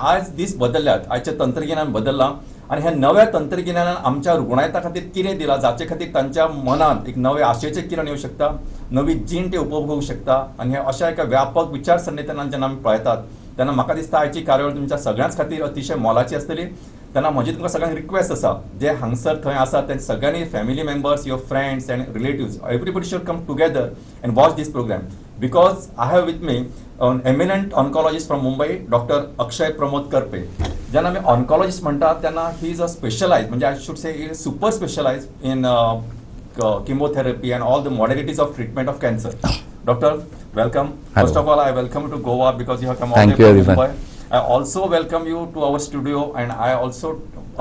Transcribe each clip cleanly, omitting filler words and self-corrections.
आज दीस बदलल्यात, आजचे तंत्रगिन्यान बदललां आणि ह्या नव्या तंत्रगिन्यानान आमच्या रुग्णायता खातीर कितें दिलां, जाचे खातीर तांच्या मनात एक नवे आशेचें किरण येवं शकता, नवी जीण ते उपभोगूंक शकता आणि हे अशा एका व्यापक विचारसरणींतल्यान जेन्ना आमी पळयतात तेन्ना म्हाका दिसता आयची कार्यावळ तुमच्या सगळ्यांच खातीर अतिशय मोलाची आसतली. तेन्ना म्हजी तुमकां सगळ्यांक रिक्वेस्ट आसा, जे हांगसर थंय आसात ते सगळ्यांनी family members, your friends and relatives, everybody should come together and watch these program because I have with me an eminent oncologist from Mumbai, Dr. Akshay Pramod Karpe. जेन्ना आमी ऑन्कॉलॉजिस्ट म्हणटात तेन्ना ही इज अ स्पेशलायज, म्हणजे I should से he is super specialised in chemotherapy and all the modalities of treatment of cancer. Doctor, welcome. Hello. First of all, I welcome you to Goa because you have come all Thank the way you, from everyone. Mumbai. I also welcome you to our studio and I also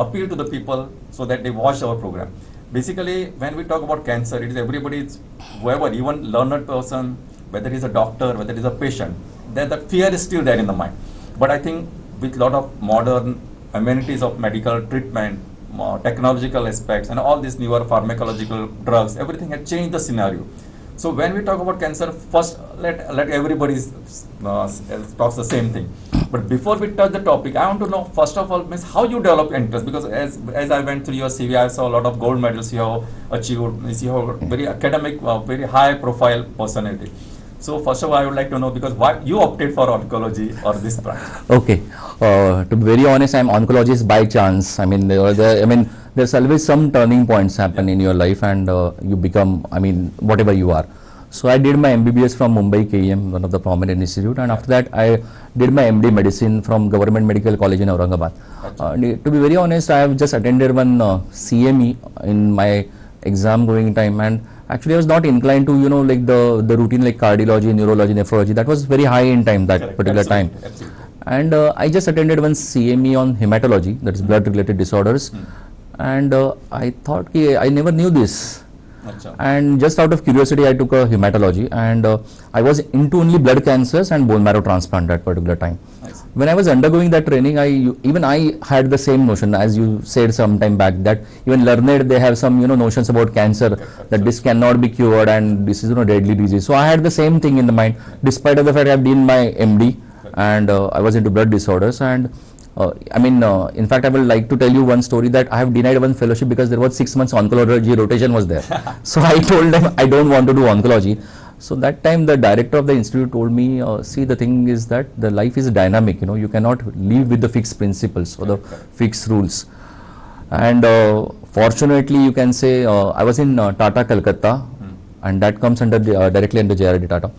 appeal to the people so that they watch our program. Basically, when we talk about cancer, it is everybody's, whoever, even learned person, whether he's a doctor, whether he's a patient, that fear is still there in the mind. But I think with lot of modern amenities of medical treatment, technological aspects, and all these newer pharmacological drugs, everything has changed the scenario. So when we talk about cancer, first let everybody talks the same thing. But before we touch the topic, I want to know first of all, Miss, how you develop interest, because as I went through your CV, I saw a lot of gold medals you have achieved. You have very academic, very high profile personality. So first of all, I would like to know, because why you opted for oncology or this branch? Okay. To be very honest, I'm oncologist by chance. I mean, there's always some turning points happen in your life, and you become, whatever you are. So I did my MBBS from Mumbai KEM, one of the prominent institute, and after that I did my MD medicine from Government Medical College in Aurangabad. To be very honest, I have just attended one CME in my exam going time, and actually I was not inclined to, like the routine like cardiology, neurology, nephrology. That was very high in time, that Correct. particular time. Absolutely. And I just attended one CME on hematology, that is blood related disorders. And I thought I never knew this. Achha. And just out of curiosity, I took a hematology, and I was into only blood cancers and bone marrow transplant that particular time. Nice. When I was undergoing that training, I had the same notion as you said some time back, that even learned, they have some notions about cancer, that this cannot be cured and this is deadly disease. So I had the same thing in the mind, despite of the fact I have done my MD and I was into blood disorders. And in fact, I would like to tell you one story, that I have denied one fellowship because there was 6 months oncology rotation was there. So I told them I don't want to do oncology. So that time the director of the institute told me, see, the thing is that the life is dynamic, you cannot live with the fixed principles or the fixed rules. And fortunately, you can say, I was in Tata Calcutta, and that comes under directly under JRD Tata.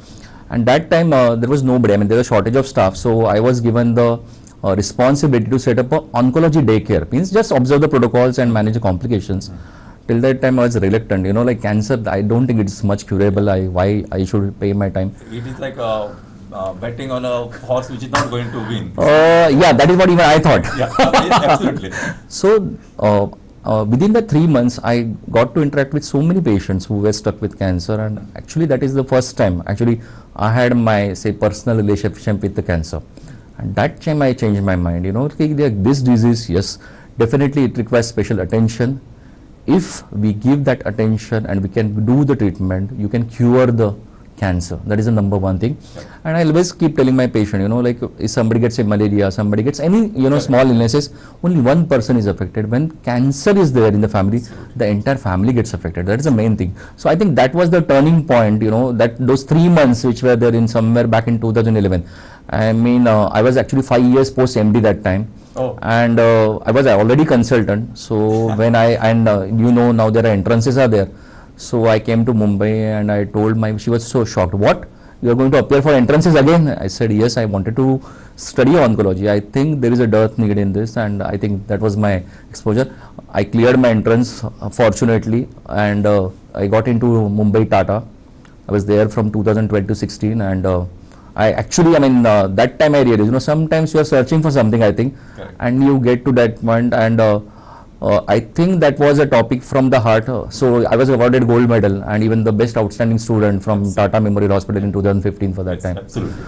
And that time there was nobody, there was a shortage of staff, so I was given the responsibility to set up a oncology daycare, means just observe the protocols and manage the complications. Till that time I was reluctant, like cancer, I don't think it's much curable. Why I should pay my time? It is like betting on a horse which is not going to win. Yeah, that is what even I thought. Yeah, absolutely. So within the 3 months, I got to interact with so many patients who were stuck with cancer, and actually that is the first time actually I had my, say, personal relationship with the cancer. And that time I changed my mind, this disease, yes, definitely it requires special attention. If we give that attention and we can do the treatment, you can cure the cancer. That is the number one thing. And I always keep telling my patient, like if somebody gets a malaria, somebody gets any, small illnesses, only one person is affected. When cancer is there in the family, the entire family gets affected. That is the main thing. So I think that was the turning point, that those 3 months which were there in somewhere back in 2011. I was actually 5 years post MD that time. Oh. And I was already consultant. So when now there are entrances are there. So I came to Mumbai and I told she was so shocked. What? You are going to appear for entrances again? I said, yes, I wanted to study oncology. I think there is a dearth need in this, and I think that was my exposure. I cleared my entrance, fortunately, and I got into Mumbai Tata. I was there from 2012 to 16, and I actually, that time I realized, sometimes you are searching for something, I think, correct, and you get to that point, and I think that was a topic from the heart. So I was awarded gold medal and even the best outstanding student from Tata Memorial Hospital in 2015 for that yes, time. Absolutely.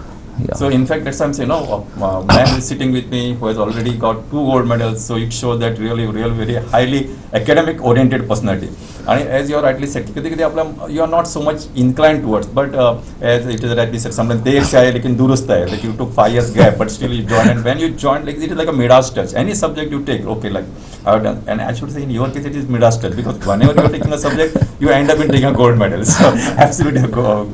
Yeah. So in fact, that's something, a man is sitting with me who has already got 2 gold medals. So it shows that really very highly academic oriented personality. And as you rightly said, कधी-कधी आपला you are not so much inclined towards, but as it is rightly said, sometimes देर से आए लेकिन दुरुस्त है, like you took 5 years gap, but still you joined, and when you joined, like it is like a Midas touch. Any subject you take, okay, like I've done, and I should say in your case it is Midas touch, because whenever you are taking a subject, you end up in taking a gold medal. So absolutely a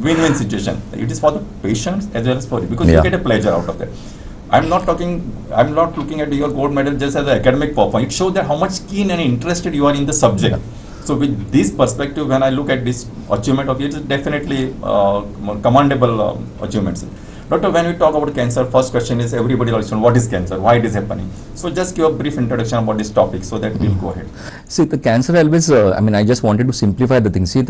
win-win situation. It is for the patients as well as for you, because you Yeah. get a pleasure out of that. I'm not looking at your gold medal just as an academic performance. It shows that how much keen and interested you are in the subject. So with this perspective, when I look at this achievement of it, it's definitely commendable achievements. Doctor, when we talk about cancer, first question is everybody also, what is cancer? Why it is happening? So just give a brief introduction about this topic so that we'll go ahead. See, the cancer always, I mean, I just wanted to simplify the thing. See,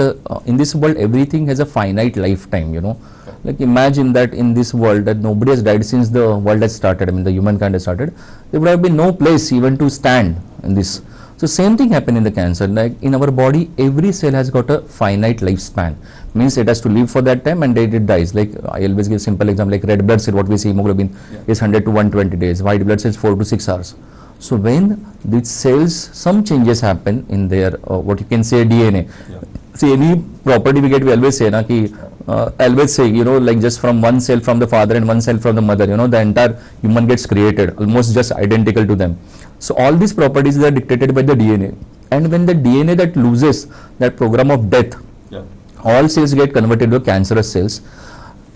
in this world, everything has a finite lifetime, you know. Like imagine that in this world that nobody has died since the world has started, I mean, the humankind has started. There would have been no place even to stand in this. So same thing happened in the cancer. Like in our body, every cell has got a finite lifespan. Means it has to live for that time and then it dies. Like I always give simple example, like red blood cell, what we see hemoglobin is 100 to 120 days. White blood cells 4 to 6 hours. So when these cells, some changes happen in their, what you can say DNA. Yeah. See, any property we get, we always say, always say, you know, like just from one cell from the father and one cell from the mother, you know, the entire human gets created, almost just identical to them. So all these properties are dictated by the DNA. And when the DNA that loses that program of death, Yeah. all cells get converted to cancerous cells.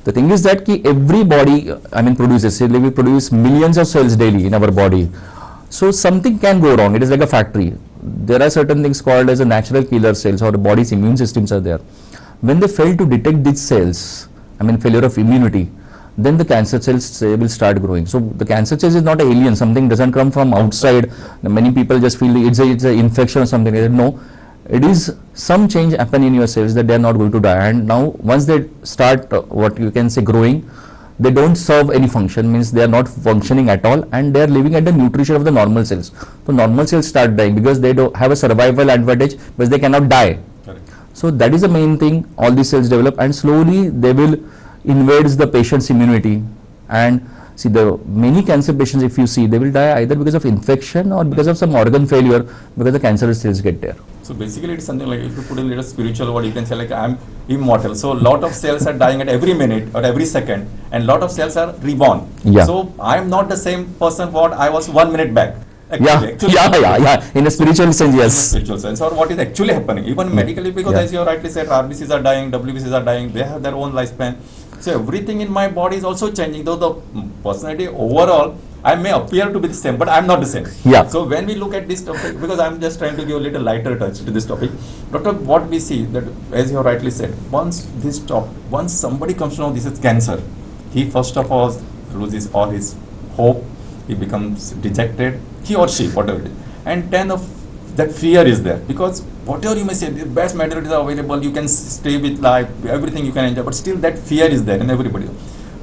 The thing is that every body, I mean, produces, say, we produce millions of cells daily in our body. So something can go wrong. It is like a factory. There are certain things called as a natural killer cells, or the body's immune systems are there. When they fail to detect these cells, I mean failure of immunity, then the cancer cells will start growing. So the cancer cells is not an alien, something doesn't come from outside. Many people just feel it's an infection or something. No, it is some change happen in your cells that they are not going to die. And now once they start what you can say growing, they don't serve any function, means they are not functioning at all, and they are living at the nutrition of the normal cells. So normal cells start dying because they don't have a survival advantage, because they cannot die. Correct. So that is the main thing. All these cells develop and slowly they will invades the patient's immunity. And see, the many cancer patients, if you see, they will die either because of infection or because of some organ failure, because the cancerous cells get there. So basically it's something like, if you put in a little spiritual word, you can say like I'm immortal. So lot of cells are dying at every minute or every second, and lot of cells are reborn. Yeah. So I'm not the same person what I was 1 minute back. Yeah. In a spiritual sense, yes. Spiritual sense, or what is actually happening, even medically, because as you rightly said, RBCs are dying, WBCs are dying, they have their own lifespan. So everything in my body is also changing, though the personality overall, I may appear to be the same, but I'm not the same. Yeah. So when we look at this topic, because I'm just trying to give a little lighter touch to this topic, Doctor, what we see that, as you rightly said, once somebody comes to know this is cancer, he first of all loses all his hope, he becomes dejected, he or she, whatever it is, and then that fear is there, because whatever you may say, the best materials are available, you can stay with life, everything you can enjoy, but still that fear is there in everybody.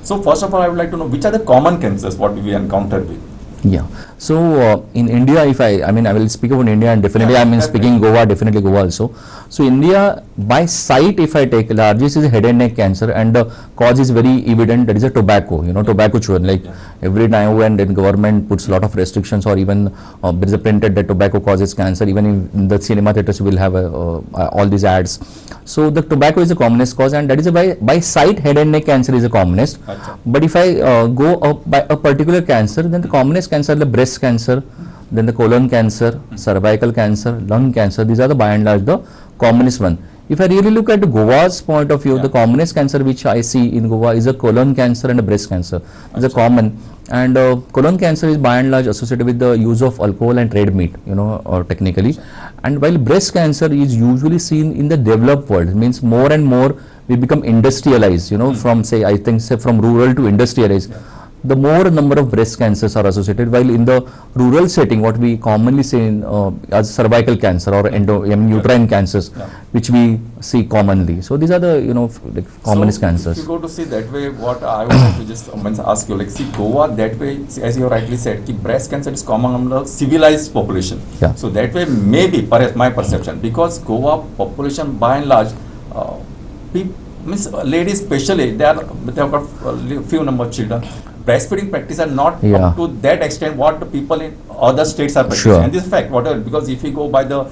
So first of all, I would like to know which are the common cancers what we encountered with. Yeah. So in India, if I mean, I will speak about India, and definitely I mean speaking Goa, definitely Goa also. So India, by site, if I take, largest is head and neck cancer, and the cause is very evident. That is a tobacco. You know, tobacco chewing. Like every now and then, government puts a lot of restrictions, or even there is a printed that tobacco causes cancer. Even in the cinema theaters, we will have all these ads. So the tobacco is the commonest cause, and that is by site head and neck cancer is the commonest. But if I go up by a particular cancer, then the commonest cancer, the breast cancer, then the colon cancer, cervical cancer, lung cancer, these are the by and large the commonest one. If I really look at Goa's point of view, the commonest cancer which I see in Goa is a colon cancer and a breast cancer. It's a common, and colon cancer is by and large associated with the use of alcohol and red meat, you know, or technically. And while breast cancer is usually seen in the developed world, it means more and more we become industrialized, you know, from say, I think say from rural to industrialized. The more number of breast cancers are associated, while in the rural setting, what we commonly say in, as cervical cancer or uterine cancers, which we see commonly. So these are the, you know, like commonest cancers. If you go to see that way, what I would like to just ask you, like, see Goa that way, as you rightly said, breast cancer is common among the civilized population. Yeah. So that way, maybe, my perception, because Goa population by and large, ladies especially, they have got a few number of children. Breastfeeding practice are not up to that extent what the people in other states are practicing. Sure. And this fact, whatever, because if you go by the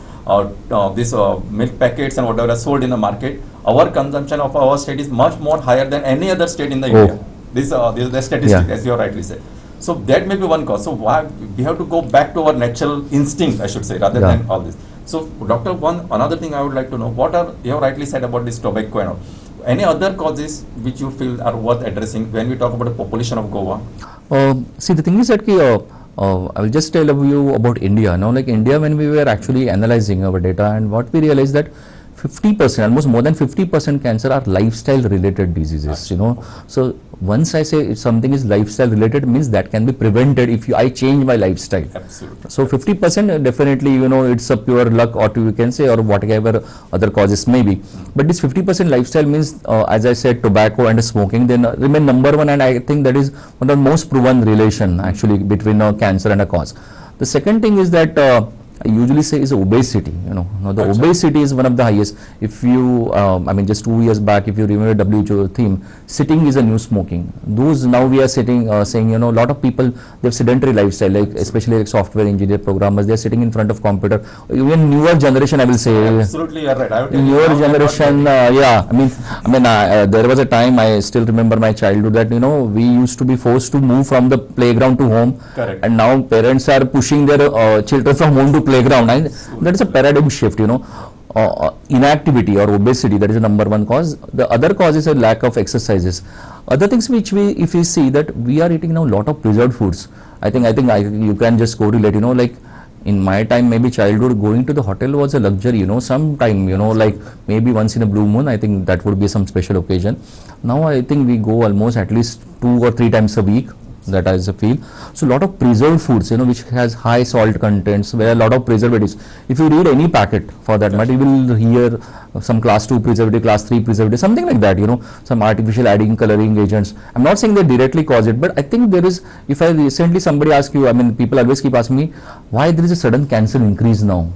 this milk packets and whatever are sold in the market, our consumption of our state is much more higher than any other state in the Oh. India. This is the statistic, Yeah. as you rightly said. So that may be one cause. So why we have to go back to our natural instinct, I should say, rather Yeah. than all this. So, Doctor, another thing I would like to know: what are you have rightly said about this tobacco and all? Any other causes which you feel are worth addressing when we talk about the population of Goa? See, the thing is that I will just tell you about India. Now, like India, when we were actually analyzing our data, and what we realized that 50%, almost more than 50% cancer are lifestyle related diseases, you know. So once I say something is lifestyle related, means that can be prevented if I change my lifestyle. Absolutely. So 50% definitely, you know, it's a pure luck, or you can say, or whatever other causes may be. But this 50% lifestyle means, as I said, tobacco and smoking then remain number one, and I think that is one of the most proven relation actually between cancer and a cause. The second thing is that I usually say is obesity. You know, now the Achha. obesity is one of the highest. If you, I mean, just 2 years back, if you remember WHO theme, sitting is a new smoking. Those now we are sitting, saying, you know, a lot of people, they have sedentary lifestyle, like especially like software engineer programmers, they are sitting in front of computer. Even newer generation, I will say. Absolutely, you are right. I would tell you Newer now, generation, yeah. I mean, there was a time I still remember my childhood that, you know, we used to be forced to move from the playground to home. Correct. And now parents are pushing their children from home to playground. And that is a paradigm shift, you know. Inactivity or obesity, that is the number one cause. The other cause is a lack of exercises. Other things which if we see that we are eating now a lot of preserved foods. I think you can just correlate, you know, like in my time, maybe childhood, going to the hotel was a luxury, you know, sometime, you know, like maybe once in a blue moon, I think that would be some special occasion. Now I think we go almost at least 2 or 3 times a week. That is a feel. So a lot of preserved foods, you know, which has high salt contents, where a lot of preservatives. If you read any packet for that matter, you will hear some class 2 preservative, class 3 preservative, something like that, you know, some artificial adding coloring agents. I'm not saying they directly cause it, but I think there is, if I recently somebody ask you, I mean, people always keep asking me, why there is a sudden cancer increase now?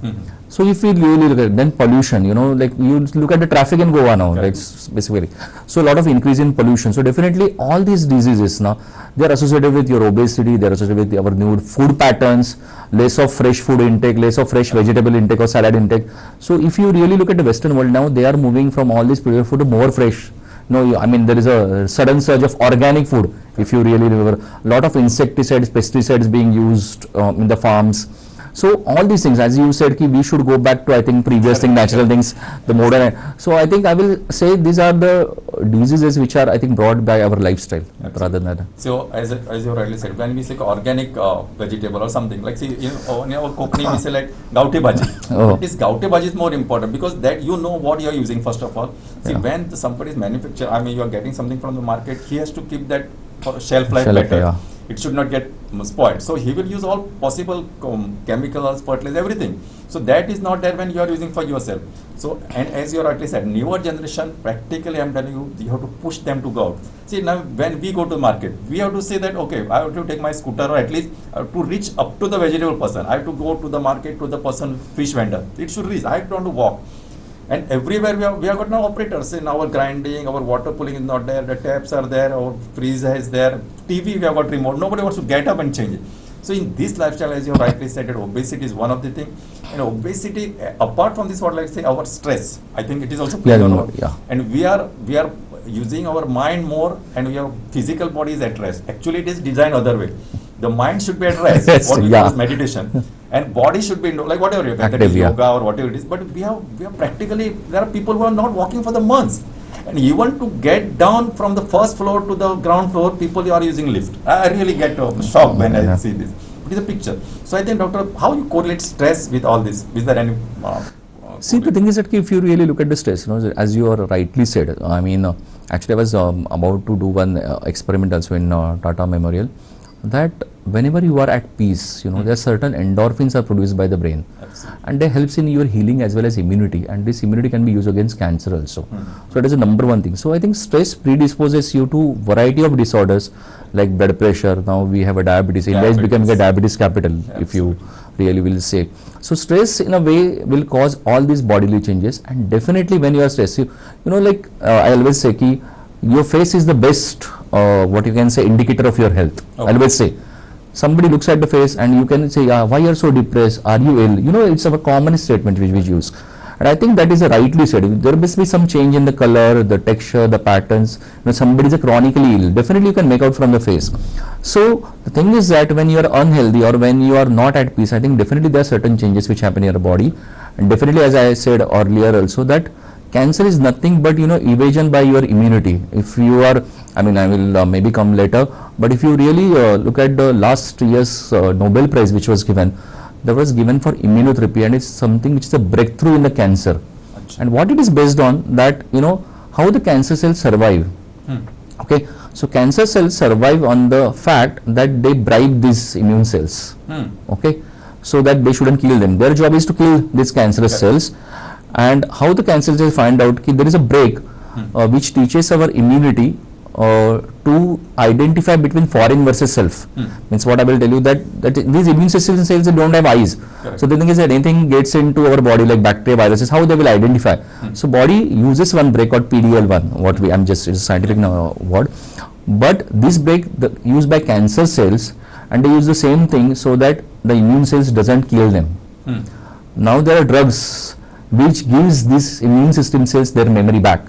So if we really look at then pollution, you know, like you look at the traffic in Goa now, right, basically. So a lot of increase in pollution. So definitely all these diseases now, they are associated with your obesity, they are associated with our new food patterns, less of fresh food intake, less of fresh vegetable intake or salad intake. So if you really look at the Western world now, they are moving from all this preserved food to more fresh. No, I mean, there is a sudden surge of organic food. If you really remember, a lot of insecticides, pesticides being used in the farms. So all these things, as you said, we should go back to, I think, previous thing, natural things, the modern. So I think I will say these are the diseases which are, I think, brought by our lifestyle. Absolutely. Rather than that. So as you rightly said, when we say organic vegetable or something, like see in our Kokni we say like gauti bhaji. Oh. This gauti bhaji is more important because that you know what you are using first of all. See, when somebody is manufacturer, I mean you are getting something from the market, he has to keep that for shelf life better. Yeah. It should not get spoiled. So he will use all possible chemicals, fertilizers, everything. So that is not there when you are using for yourself. So, and as you rightly said, newer generation, practically I'm telling you, you have to push them to go out. See, now when we go to the market, we have to say that, okay, I have to take my scooter, or at least to reach up to the vegetable person. I have to go to the market to the person, fish vendor. It should reach. I don't want to walk. And everywhere we have got now operators in our grinding, our water pulling is not there, the taps are there, our freezer is there, TV we have got remote, nobody wants to get up and change it. So in this lifestyle, as you rightly said, that obesity is one of the things. And obesity, apart from this, what like say our stress, I think it is also playing a role. Yeah. And we are using our mind more, and we have physical body is at rest. Actually, it is designed other way. The mind should be at rest, Yes, what we yeah. call as meditation, and body should be like whatever, whether it Active, is yeah. yoga or whatever it is. But we have practically, there are people who are not walking for the months, and even to get down from the first floor to the ground floor, people are using lift. I really get shocked when I see this. It is a picture. So I think, doctor, how you correlate stress with all this? Is there any? See, the thing is that if you really look at the stress, you know, as you are rightly said, I mean, actually I was about to do one experiment also in Tata Memorial, that whenever you are at peace, you know, there are certain endorphins are produced by the brain. Absolutely. And they helps in your healing as well as immunity, and this immunity can be used against cancer also. So that is the number one thing. So I think stress predisposes you to variety of disorders like blood pressure. Now we have a diabetes. India is becoming a diabetes capital, if you really will say. So stress in a way will cause all these bodily changes, and definitely when you are stressed, you know, like I always say ki your face is the best what you can say indicator of your health. I always say somebody looks at the face and you can say, why you are so depressed? Are you ill? You know, it's a common statement which we use. And I think that is a rightly said. There must be some change in the color, the texture, the patterns. When somebody is chronically ill, definitely you can make out from the face. So the thing is that when you are unhealthy or when you are not at peace, I think definitely there are certain changes which happen in your body. And definitely, as I said earlier also, that cancer is nothing but, you know, evasion by your immunity. If you are, I mean, I will maybe come later, but if you really look at the last year's Nobel Prize which was given, that was given for immunotherapy, and it's something which is a breakthrough in the cancer. And what it is based on, that, you know, how the cancer cells survive. Okay, so cancer cells survive on the fact that they bribe these immune cells. Okay, so that they shouldn't kill them. Their job is to kill these cancerous cells. And how the cancer cells find out that there is a break which teaches our immunity to identify between foreign versus self. Means what I will tell you, that these immune system cells don't have eyes. Correct. So the thing is that anything gets into our body like bacteria, viruses, how they will identify. So body uses one break called PDL1, what we, I'm just, it's a scientific word. But this break used by cancer cells, and they use the same thing so that the immune cells doesn't kill them. Now there are drugs which gives these immune system cells their memory back.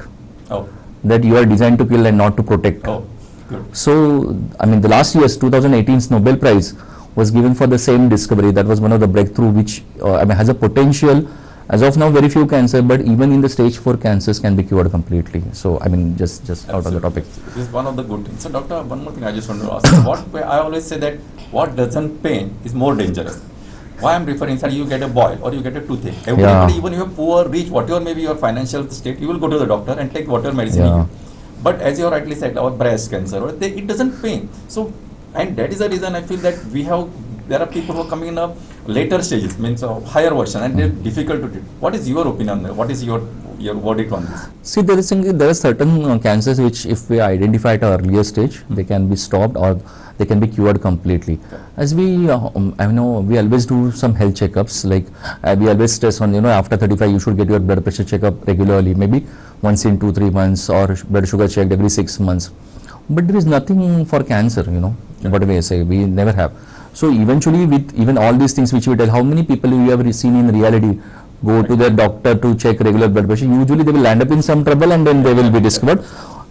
Oh. That you are designed to kill and not to protect. Oh, good. So, I mean, the last year's 2018's Nobel Prize was given for the same discovery. That was one of the breakthrough which I mean, has a potential. As of now, very few cancer, but even in the stage 4 cancers can be cured completely. So, I mean, just out of the topic. This is one of the good things. So, doctor, one more thing I just want to ask. What I always say that what doesn't pain is more dangerous. Why I'm referring, sir, you get a boil or you get a toothache. Everybody, even if you are poor, rich, whatever may be your financial state, you will go to the doctor and take whatever medicine you give. But as you rightly said, our breast cancer, it doesn't pain. So, and that is the reason I feel that there are people who are coming in a later stages, means a higher version, and they're difficult to treat. What is your opinion? What is your verdict on this? See, there are certain cancers which, if we identify at an earlier stage, they can be stopped or they can be cured completely. As we, I know, we always do some health checkups. Like we always stress on, you know, after 35, you should get your blood pressure checkup regularly, maybe once in 2-3 months, or blood sugar checked every 6 months. But there is nothing for cancer, you know, what we say, we never have. So eventually, with even all these things which we tell, how many people you have seen in reality go to their doctor to check regular blood pressure? Usually they will land up in some trouble and then they will be discovered.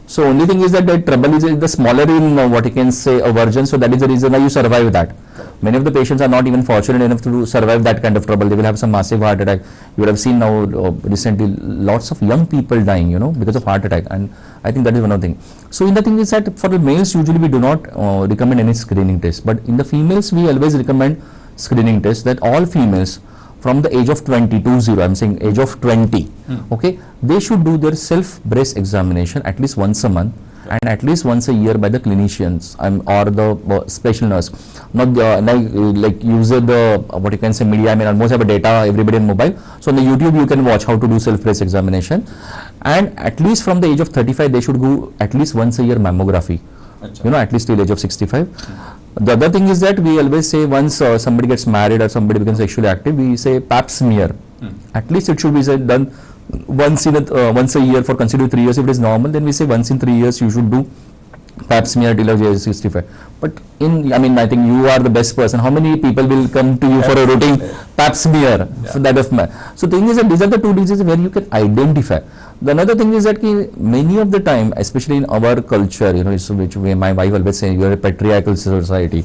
So only thing is that the trouble is the smaller in what you can say a version, so that is the reason why you survive that. Many of the patients are not even fortunate enough to survive that kind of trouble. They will have some massive heart attack. You would have seen now recently lots of young people dying, you know, because of heart attack, and I think that is one of the things. So in the thing is that for the males usually we do not recommend any screening test, but in the females we always recommend screening test, that all females from the age of 20, I'm saying age of 20, okay, they should do their self breast examination at least once a month and at least once a year by the clinicians or the special nurse. Not like use the what you can say media. I mean, almost have a data everybody in mobile. So on the YouTube you can watch how to do self breast examination, and at least from the age of 35 they should go at least once a year mammography. You know, at least till age of 65. The other thing is that we always say once somebody gets married or somebody becomes sexually active, we say pap smear. At least it should be done once a year for consecutive 3 years. If it is normal, then we say once in 3 years you should do pap smear till age 65. But I mean, I think you are the best person. How many people will come to you for a routine pap smear? So that of so the thing is that these are the two diseases where you can identify. The another thing is that many of the time, especially in our culture, you know, so which my wife always say, you are a patriarchal society.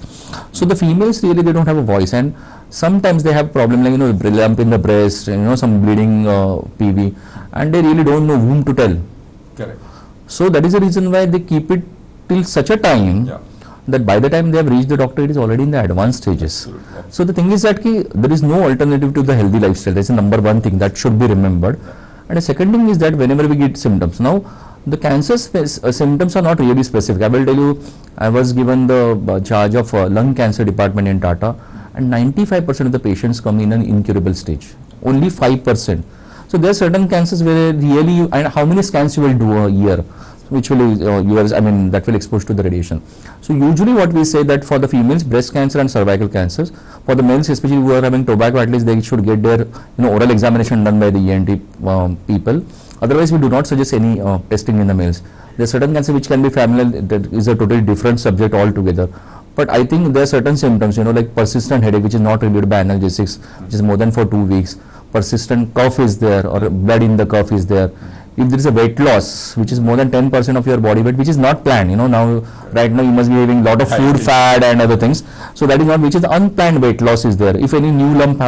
So the females really, they don't have a voice, and sometimes they have problem like, you know, lump in the breast, you know, some bleeding PV, and they really don't know whom to tell. Correct. So that is the reason why they keep it till such a time that by the time they have reached the doctor, it is already in the advanced stages. Absolutely. So the thing is that there is no alternative to the healthy lifestyle. That is the number one thing that should be remembered. And the second thing is that whenever we get symptoms, now the cancer symptoms are not really specific. I will tell you, I was given the charge of lung cancer department in Tata, and 95% of the patients come in an incurable stage. Only 5%. So there are certain cancers where really, and how many scans you will do a year, which will that will expose to the radiation. So usually what we say that for the females, breast cancer and cervical cancers, for the males especially who are having tobacco, at least they should get their oral examination done by the ENT people. Otherwise we do not suggest any testing in the males. There are certain cancer which can be familial, that is a totally different subject altogether. But I think there are certain symptoms, like persistent headache, which is not relieved by analgesics, which is more than for 2 weeks. Persistent cough is there, or blood in the cough is there. If there is a weight loss, which is more than 10% of your body weight, which is not planned, now, right now you must be having lot of food, fat and other things. So that is not, which is unplanned weight loss is there. If any new lump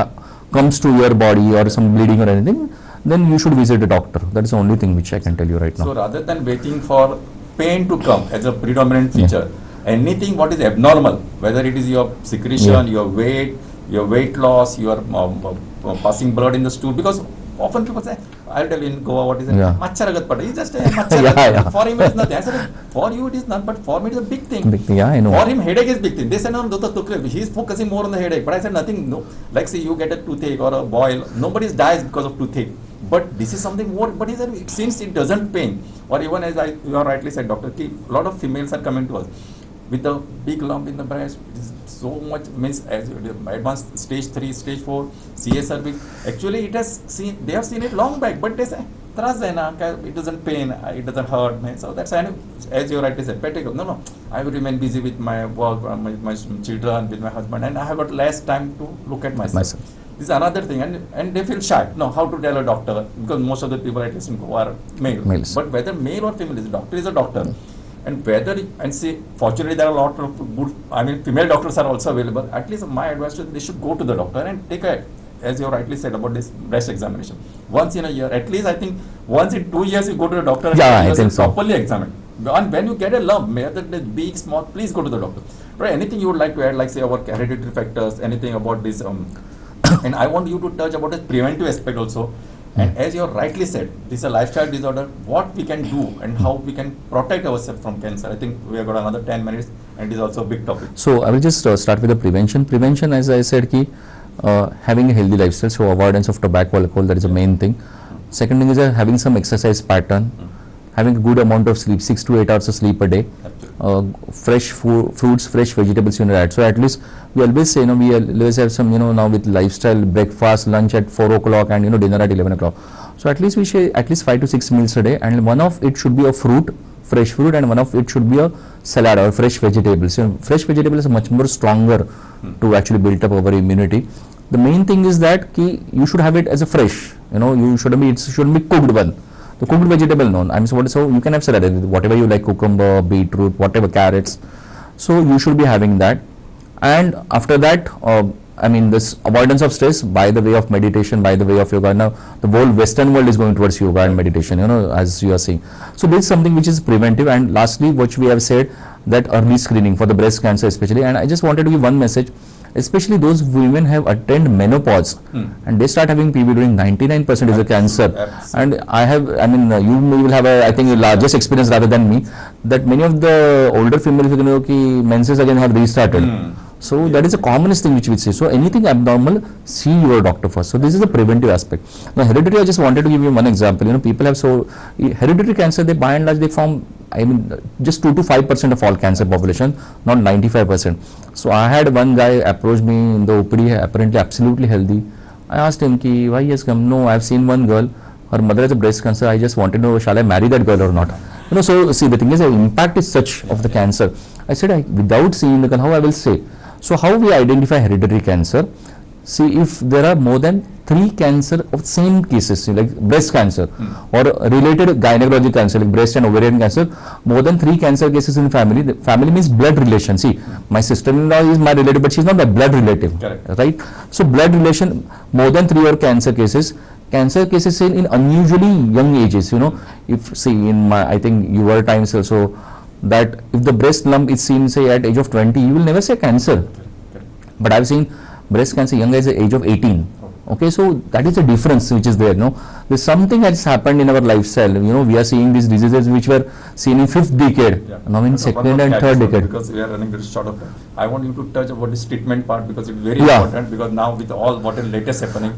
comes to your body or some bleeding or anything, then you should visit a doctor. That is the only thing which I can tell you right now. So rather than waiting for pain to come as a predominant feature, anything what is abnormal, whether it is your secretion, your weight loss, your passing blood in the stool, because often people say, I'll tell you in Goa what is it? Macharagat pada. It's just a macharagat. For him it is nothing. I said, for you it is not, but for me it is a big thing. Big thing, yeah, I know. For him headache is big thing. They said, no, he is focusing more on the headache. But I said, nothing, no. Like say you get a toothache or a boil, nobody dies because of toothache. But this is something more, but he said, since it doesn't pain, or even as you have rightly said, Dr. K, a lot of females are coming to us with a big lump in the breast. It is so much, means as advanced stage 3, stage 4, CA cervix. Actually, they have seen it long back, but they say, it doesn't pain, it doesn't hurt. So that's, as you rightly said, no, I will remain busy with my work, with my children, with my husband, and I have got less time to look at myself. This is another thing, and they feel shy. No, how to tell a doctor, because most of the people at least in Goa are males. But whether male or female, doctor is a doctor. And fortunately there are a lot of good, female doctors are also available. At least my advice is they should go to the doctor and take as you rightly said about this breast examination. Once in a year, at least I think once in 2 years you go to the doctor and I think so. Properly examined. And when you get a lump, whether it is big, small, please go to the doctor. Right? Anything you would like to add, like say about hereditary factors, anything about this, and I want you to touch about the preventive aspect also. And as you rightly said, this is a lifestyle disorder, what we can do and how we can protect ourselves from cancer. I think we have got another 10 minutes and it is also a big topic. So I will just start with the prevention. Prevention, as I said, having a healthy lifestyle, so avoidance of tobacco, alcohol, that is the main thing. Second thing is having some exercise pattern, having a good amount of sleep, 6 to 8 hours of sleep a day, fresh fruits, fresh vegetables in your diet. So at least we always say, we always have some, now with lifestyle, breakfast, lunch at 4 o'clock and, dinner at 11 o'clock. So at least we say at least 5 to 6 meals a day, and one of it should be a fruit, fresh fruit, and one of it should be a salad or fresh vegetables. So fresh vegetables are much more stronger to actually build up our immunity. The main thing is that you should have it as a fresh, it shouldn't be cooked one. The cooked vegetable, so you can have salad, whatever you like, cucumber, beetroot, whatever, carrots. So you should be having that. And after that, this avoidance of stress by the way of meditation, by the way of yoga. Now, the whole Western world is going towards yoga and meditation, as you are seeing. So this is something which is preventive. And lastly, which we have said, that early screening for the breast cancer especially. And I just wanted to give one message. Especially those women have attained menopause and they start having PV during 99% is a cancer. And you will have I think, largest experience rather than me, that many of the older females, menses again have restarted. So that is the commonest thing which we see. So anything abnormal, see your doctor first. So this is the preventive aspect. Now hereditary, I just wanted to give you one example. People have hereditary cancer, they by and large they form just 2 to 5% of all cancer population, not 95%. So I had one guy approach me in the OPD, apparently absolutely healthy. I asked him, why he has come? No, I have seen one girl, her mother has a breast cancer. I just wanted to know, shall I marry that girl or not? So see, the thing is, the impact is such of the cancer. I said, without seeing the girl, how I will say? So how we identify hereditary cancer? See, if there are more than 3 cancer of same cases, like breast cancer or related gynecological cancer, like breast and ovarian cancer, more than 3 cancer cases in family. The family means blood relation. See, my sister-in-law is my relative, but she's not my blood relative. Correct. Right? So blood relation, more than 3 or cancer cases in unusually young ages. If see in I think your times also, that if the breast lump is seen say at age of 20, you will never say cancer. But I've seen breast cancer young as the age of 18. Okay, so that is the difference which is there. There's something that's happened in our lifestyle. We are seeing these diseases which were seen in 5th decade, now in 2nd and 3rd decade. Because we are running very short of time, I want you to touch about this treatment part, because it's very important, because now with all what is latest happening,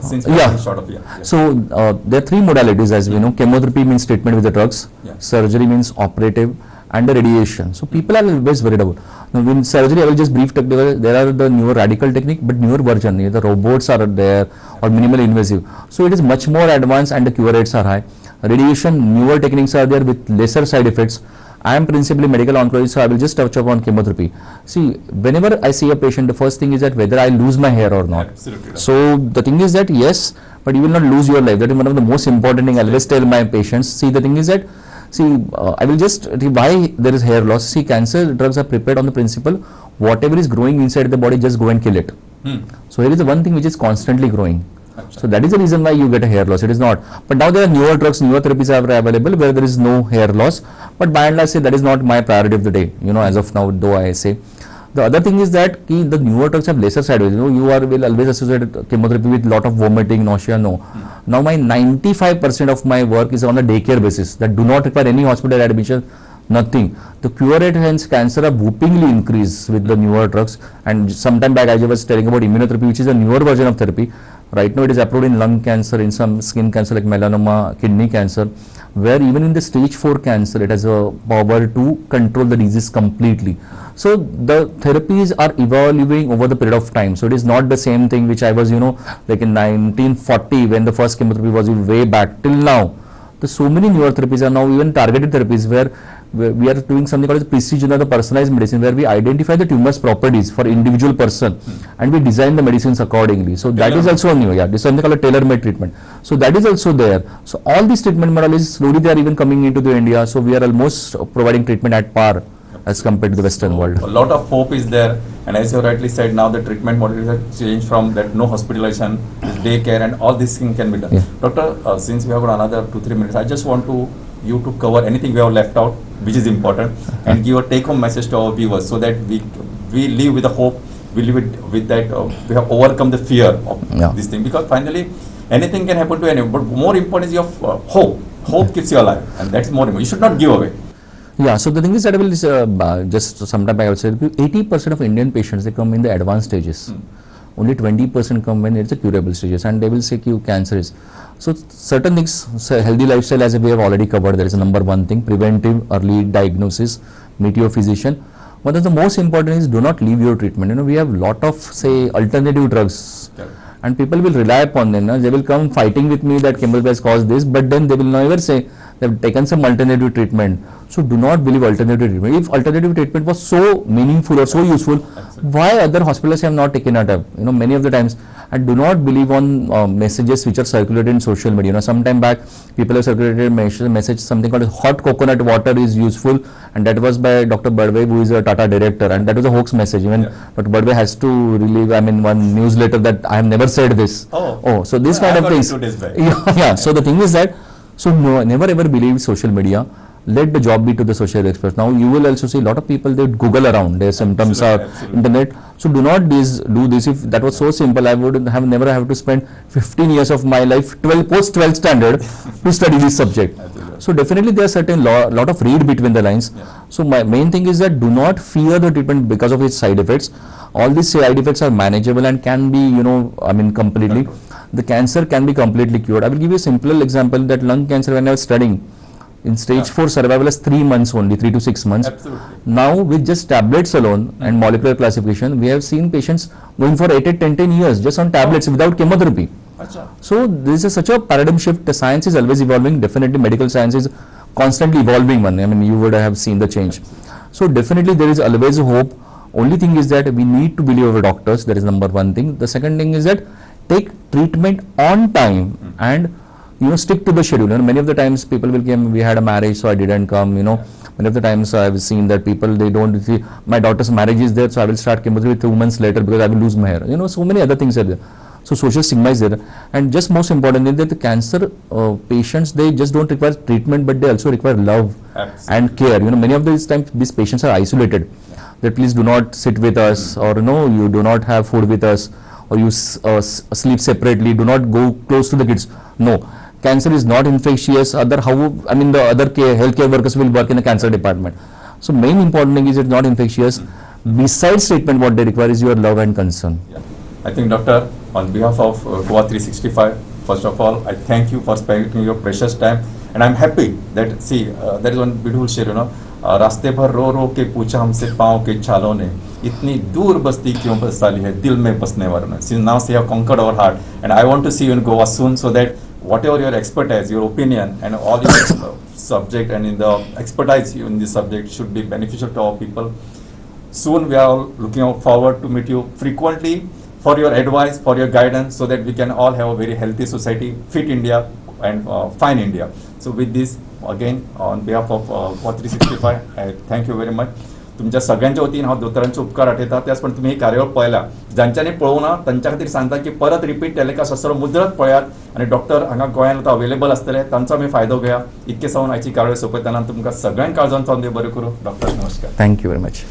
since we are running short of So there are 3 modalities, as we know. Chemotherapy means treatment with the drugs, surgery means operative, and the radiation. So people are always worried about. Now in surgery, I will just brief talk. There are the newer radical technique, but newer version. The robots are there or minimal invasive. So it is much more advanced and the cure rates are high. Radiation, newer techniques are there with lesser side effects. I am principally medical oncologist, so I will just touch upon chemotherapy. See, whenever I see a patient, the first thing is that whether I lose my hair or not. Absolutely. So the thing is that yes, but you will not lose your life. That is one of the most important thing I always tell my patients. See, the thing is that, see, I will just, why there is hair loss. See, cancer drugs are prepared on the principle, whatever is growing inside the body, just go and kill it. So here is the one thing which is constantly growing. So that is the reason why you get a hair loss. It is not. But now there are newer drugs, newer therapies are available where there is no hair loss. But by and large, say that is not my priority of the day. You know, as of now, though I say. The other thing is that the newer drugs have lesser side effects. You know, will always associate chemotherapy with lot of vomiting, nausea. No. Now my 95% of my work is on a daycare basis that do not require any hospital admission. Nothing. The cure rate hence cancer have whoopingly increased with the newer drugs. And sometime back I was telling about immunotherapy, which is a newer version of therapy. Right now it is approved in lung cancer, in some skin cancer like melanoma, kidney cancer, where even in the stage 4 cancer it has a power to control the disease completely. So the therapies are evolving over the period of time. So it is not the same thing which I was, you know, like in 1940 when the first chemotherapy was way back till now. So many newer therapies are now even targeted therapies where we are doing something called as precision or the personalized medicine, where we identify the tumor's properties for individual person and we design the medicines accordingly. So that is also new. Yeah, this is something called a tailor-made treatment. So that is also there. So all these treatment modalities slowly they are even coming into the India. So we are almost providing treatment at par as compared to the Western world. A lot of hope is there, and as you rightly said, now the treatment modalities have changed from that no hospitalization, daycare, and all this thing can be done. Yeah. Doctor, since we have got another 2-3 minutes, I just want you to cover anything we have left out, which is important, and give a take-home message to our viewers, so that we live with the hope, we live with that we have overcome the fear of this thing, because finally anything can happen to anyone, but more important is your hope. Hope keeps you alive, and that's more important. You should not give away. Yeah, so the thing is that I will just sometime I would say 80% of Indian patients, they come in the advanced stages. Only 20% come when it's a curable stages, and they will say cancer is. So certain things, healthy lifestyle, as we have already covered, there is a number one thing, preventive early diagnosis, meet your physician. One of the most important is do not leave your treatment. You know, we have lot of say alternative drugs. And people will rely upon them. They will come fighting with me that chemotherapy has caused this, but then they will never say they have taken some alternative treatment. So do not believe alternative treatment. If alternative treatment was so meaningful or so useful, why other hospitals have not taken it up? You know, many of the times. And do not believe on messages which are circulated in social media. You know, sometime back people have circulated message something called hot coconut water is useful, and that was by Dr. Badve, who is a Tata director, and that was a hoax message. Even Dr. Badve has to relieve, I mean, one newsletter that I have never said this. So this kind of things. Yeah. So the thing is that, so no, never ever believe social media. Let the job be to the social experts. Now you will also see a lot of people, they Google around their symptoms are internet. So do not do this. If that was so simple, I would have never have to spend 15 years of my life, post 12th standard to study this subject. So definitely there are certain lot of read between the lines. So my main thing is that do not fear the treatment because of its side effects. All these side effects are manageable and can be, you know, I mean, completely. The cancer can be completely cured. I will give you a simple example that lung cancer, when I was studying, in stage 4 survival is 3 months only, 3 to 6 months. Now with just tablets alone and molecular classification, we have seen patients going for 8, 10 years just on tablets without chemotherapy. So this is such a paradigm shift. The science is always evolving. Definitely medical science is constantly evolving one. I mean, you would have seen the change. So definitely there is always hope. Only thing is that we need to believe our doctors. That is number one thing. The second thing is that take treatment on time and stick to the schedule. Many of the times people will come, we had a marriage, so I didn't come. Many of the times I have seen that people, they don't see, my daughter's marriage is there, so I will start chemotherapy 2 months later because I will lose my hair. So many other things are there. So social stigma is there. And just most important is that the cancer patients, they just don't require treatment, but they also require love and care. Many of these times these patients are isolated. That please do not sit with us, or you do not have food with us, or you sleep separately, do not go close to the kids. No. Cancer is not infectious. The other healthcare workers will work in the cancer department. So main important thing is it's not infectious. Besides treatment, what they require is your love and concern. I think, Doctor, on behalf of Goa 365, first of all, I thank you for spending your precious time, and I'm happy that there is one beautiful share, रास्ते भर रो रो के पूछा हमसे पाँव के छालों ने इतनी दूर बस्ती क्यों बस साली है दिल में बसने वालों ने. Since now you have conquered our heart, and I want to see you in Goa soon, so that whatever your expertise, your opinion, and all your subject and in the expertise in this subject should be beneficial to our people. Soon we are all looking forward to meet you frequently for your advice, for your guidance, so that we can all have a very healthy society, fit India and fine India. So with this, again, on behalf of Quad 365, I thank you very much. तुमच्या सगळ्यांच्या वतीन हांव दोतोरांचे उपकार आठयता. त्याच पण तुमी ही कार्यावळ पळयला, जांच्यांनी पळोवना तांच्या खातीर सांगता की परत रिपीट टॅलिकास्ट मुजरत पळयात आनी डॉक्टर हांगा गोंयांत आतां अवेलेबल आसतले, तांचो आमी फायदो घेया. इतके सांगून आयची कार्यावळ सोंपयतना तुमकां सगळ्यांक काळजांतल्यान देव बरें करूं. डॉक्टर नमस्कार. Thank you very much.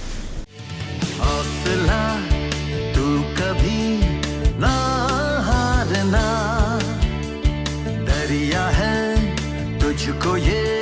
हौसला तू कभी ना हारना, दरिया है तुझको ये